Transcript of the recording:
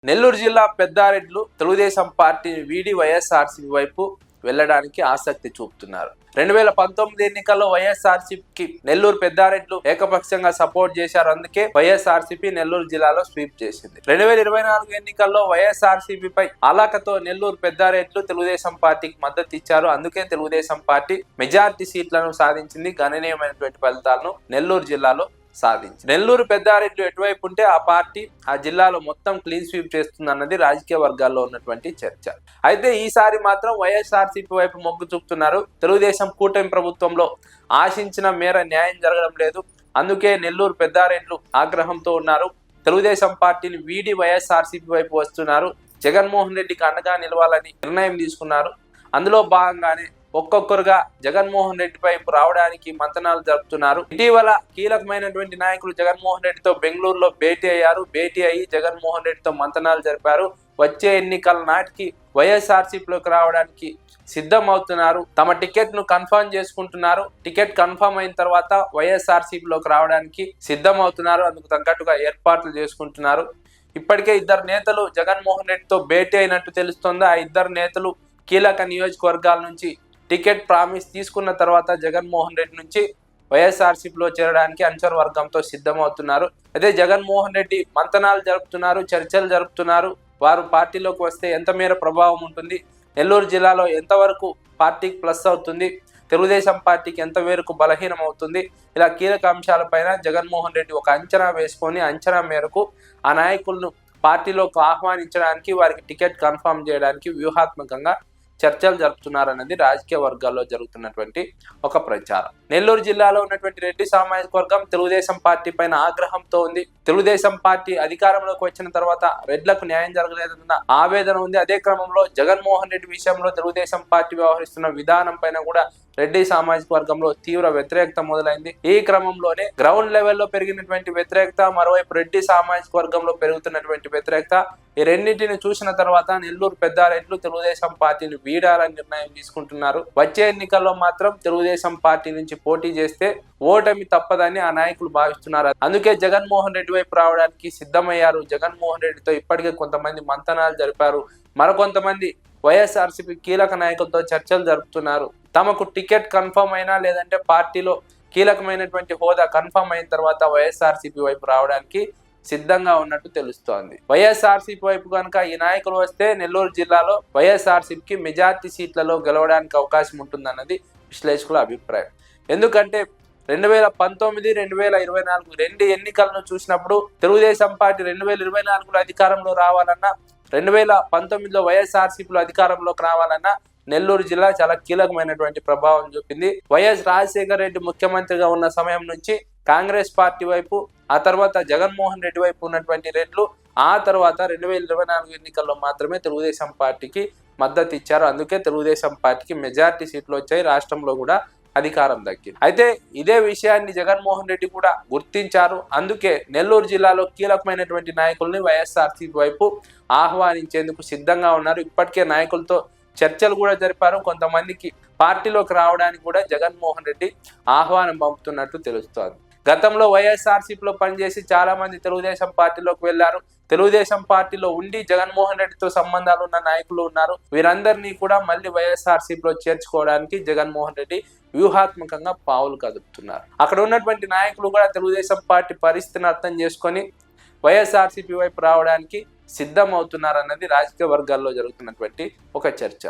నెల్లూరు జిల్లా పెద్దారెడ్లు తెలుగుదేశం పార్టీని వీడి వైఎస్ఆర్సీపీ వైపు వెళ్లడానికి ఆసక్తి చూపుతున్నారు. 2019 ఎన్నికల్లో వైఎస్ఆర్సీపీకి నెల్లూరు పెద్దారెడ్లు ఏకపక్షంగా సపోర్ట్ చేశారు. అందుకే వైఎస్ఆర్సీపీ నెల్లూరు జిల్లాలో స్వీప్ చేసింది. 2024 ఎన్నికల్లో వైఎస్ఆర్సీపీపై అలాకతో నెల్లూరు పెద్దారెడ్లు తెలుగుదేశం పార్టీకి మద్దతు ఇచ్చారు. అందుకే తెలుగుదేశం పార్టీ మెజారిటీ సీట్లను సాధించింది. గణనీయమైనటువంటి ఫలితాలను నెల్లూరు జిల్లాలో సాధించి నెల్లూరు పెద్దారెడ్లు ఎటువైపు ఉంటే ఆ పార్టీ ఆ జిల్లాలో మొత్తం క్లీన్ స్వీప్ చేస్తుంది అన్నది రాజకీయ వర్గాల్లో ఉన్నటువంటి చర్చ. అయితే ఈసారి మాత్రం వైఎస్ఆర్సీపీ వైపు మొగ్గు చూపుతున్నారు. తెలుగుదేశం కూటమి ప్రభుత్వంలో ఆశించిన మేర న్యాయం జరగడం లేదు. అందుకే నెల్లూరు పెద్దారెడ్లు ఆగ్రహంతో ఉన్నారు. తెలుగుదేశం పార్టీని వీడి వైఎస్ఆర్సీపీ వైపు వస్తున్నారు. జగన్మోహన్ రెడ్డికి అండగా నిలవాలని నిర్ణయం తీసుకున్నారు. అందులో భాగంగానే ఒక్కొక్కరుగా జగన్మోహన్ రెడ్డి వైపు రావడానికి మంతనాలు జరుపుతున్నారు. ఇటీవల కీలకమైనటువంటి నాయకులు జగన్మోహన్ రెడ్డితో బెంగళూరులో భేటీ అయ్యారు. భేటీ అయ్యి జగన్మోహన్ రెడ్డితో మంతనాలు జరిపారు. వచ్చే ఎన్నికల నాటికి వైఎస్ఆర్సీపీలోకి రావడానికి సిద్ధం అవుతున్నారు. తమ టికెట్ ను కన్ఫర్మ్ చేసుకుంటున్నారు. టికెట్ కన్ఫర్మ్ అయిన తర్వాత వైఎస్ఆర్సీపీలోకి రావడానికి సిద్ధం అవుతున్నారు. అందుకు తగ్గట్టుగా ఏర్పాట్లు చేసుకుంటున్నారు. ఇప్పటికే ఇద్దరు నేతలు జగన్మోహన్ రెడ్డితో భేటీ అయినట్టు తెలుస్తోంది. ఆ ఇద్దరు నేతలు కీలక నియోజకవర్గాల నుంచి టికెట్ ప్రామిస్ తీసుకున్న తర్వాత జగన్మోహన్ రెడ్డి నుంచి వైఎస్ఆర్సీపీలో చేరడానికి అనుచర వర్గంతో సిద్ధమవుతున్నారు. అదే జగన్మోహన్ రెడ్డి మంతనాలు జరుపుతున్నారు, చర్చలు జరుపుతున్నారు. వారు పార్టీలోకి వస్తే ఎంత మేర ప్రభావం ఉంటుంది, నెల్లూరు జిల్లాలో ఎంతవరకు పార్టీకి ప్లస్ అవుతుంది, తెలుగుదేశం పార్టీకి ఎంత మేరకు బలహీనం అవుతుంది, ఇలా కీలక అంశాలపైన జగన్మోహన్ రెడ్డి ఒక అంచనా వేసుకొని అంచనా మేరకు ఆ నాయకులను పార్టీలోకి ఆహ్వానించడానికి, వారికి టికెట్ కన్ఫర్మ్ చేయడానికి వ్యూహాత్మకంగా చర్చలు జరుపుతున్నారన్నది రాజకీయ వర్గాల్లో జరుగుతున్నటువంటి ఒక ప్రచారం. నెల్లూరు జిల్లాలో ఉన్నటువంటి రెడ్డి సామాజిక వర్గం తెలుగుదేశం పార్టీ పైన ఆగ్రహంతో ఉంది. తెలుగుదేశం పార్టీ అధికారంలోకి వచ్చిన తర్వాత రెడ్లకు న్యాయం జరగలేదన్న ఆవేదన ఉంది. అదే క్రమంలో జగన్మోహన్ రెడ్డి విషయంలో తెలుగుదేశం పార్టీ వ్యవహరిస్తున్న విధానం పైన కూడా రెడ్డి సామాజిక వర్గంలో తీవ్ర వ్యతిరేకత మొదలైంది. ఈ క్రమంలోనే గ్రౌండ్ లెవెల్లో పెరిగినటువంటి వ్యతిరేకత, మరోవైపు రెడ్డి సామాజిక వర్గంలో పెరుగుతున్నటువంటి వ్యతిరేకత, ఈ రెండింటిని చూసిన తర్వాత నెల్లూరు పెద్దారెడ్లు తెలుగుదేశం పార్టీని వీడాలని నిర్ణయం తీసుకుంటున్నారు. వచ్చే ఎన్నికల్లో మాత్రం తెలుగుదేశం పార్టీ నుంచి పోటీ చేస్తే ఓటమి తప్పదని ఆ నాయకులు భావిస్తున్నారు. అందుకే జగన్మోహన్ రెడ్డి వైపు రావడానికి సిద్ధమయ్యారు. జగన్మోహన్ రెడ్డితో ఇప్పటికే కొంతమంది మంతనాలు జరిపారు. మరికొంతమంది వైఎస్ఆర్సీపీ కీలక నాయకులతో చర్చలు జరుపుతున్నారు. తమకు టికెట్ కన్ఫర్మ్ అయినా లేదంటే పార్టీలో కీలకమైనటువంటి హోదా కన్ఫర్మ్ అయిన తర్వాత వైఎస్ఆర్సీపీ వైపు రావడానికి సిద్ధంగా ఉన్నట్టు తెలుస్తోంది. వైఎస్ఆర్సీపీ వైపు కనుక ఈ నాయకులు వస్తే నెల్లూరు జిల్లాలో వైఎస్ఆర్సీపీకి మెజార్టీ సీట్లలో గెలవడానికి అవకాశం ఉంటుందన్నది విశ్లేషకుల అభిప్రాయం. ఎందుకంటే 2019, 2024 రెండు ఎన్నికలను చూసినప్పుడు తెలుగుదేశం పార్టీ 2024లో అధికారంలో రావాలన్నా, 2019లో వైఎస్ఆర్సీపీలో అధికారంలోకి రావాలన్నా నెల్లూరు జిల్లా చాలా కీలకమైనటువంటి ప్రభావం చూపింది. వైఎస్ రాజశేఖర రెడ్డి ముఖ్యమంత్రిగా ఉన్న సమయం నుంచి కాంగ్రెస్ పార్టీ వైపు, ఆ తర్వాత జగన్మోహన్ రెడ్డి వైపు ఉన్నటువంటి రెడ్లు ఆ తర్వాత 2024 ఎన్నికల్లో మాత్రమే తెలుగుదేశం పార్టీకి మద్దతు ఇచ్చారు. అందుకే తెలుగుదేశం పార్టీకి మెజారిటీ సీట్లు వచ్చాయి. రాష్ట్రంలో కూడా అధికారం దక్కింది. అయితే ఇదే విషయాన్ని జగన్మోహన్ రెడ్డి కూడా గుర్తించారు. అందుకే నెల్లూరు జిల్లాలో కీలకమైనటువంటి నాయకుల్ని వైఎస్ఆర్సీపీ వైపు ఆహ్వానించేందుకు సిద్ధంగా ఉన్నారు. ఇప్పటికే నాయకులతో చర్చలు కూడా జరిపారు. కొంతమందికి పార్టీలోకి రావడానికి కూడా జగన్మోహన్ రెడ్డి ఆహ్వానం పంపుతున్నట్టు తెలుస్తోంది. గతంలో వైఎస్ఆర్సీపీలో పనిచేసి చాలా మంది తెలుగుదేశం పార్టీలోకి వెళ్లారు. తెలుగుదేశం పార్టీలో ఉండి జగన్మోహన్ రెడ్డితో సంబంధాలు ఉన్న నాయకులు ఉన్నారు. వీరందరినీ కూడా మళ్ళీ వైఎస్ఆర్సీపీలో చేర్చుకోవడానికి జగన్మోహన్ రెడ్డి వ్యూహాత్మకంగా పావులు కదుపుతున్నారు. అక్కడ ఉన్నటువంటి నాయకులు కూడా తెలుగుదేశం పార్టీ పరిస్థితిని అర్థం చేసుకొని వైఎస్ఆర్సీపీ వైపు రావడానికి సిద్ధం అవుతున్నారన్నది రాజకీయ వర్గాల్లో జరుగుతున్నటువంటి ఒక చర్చ.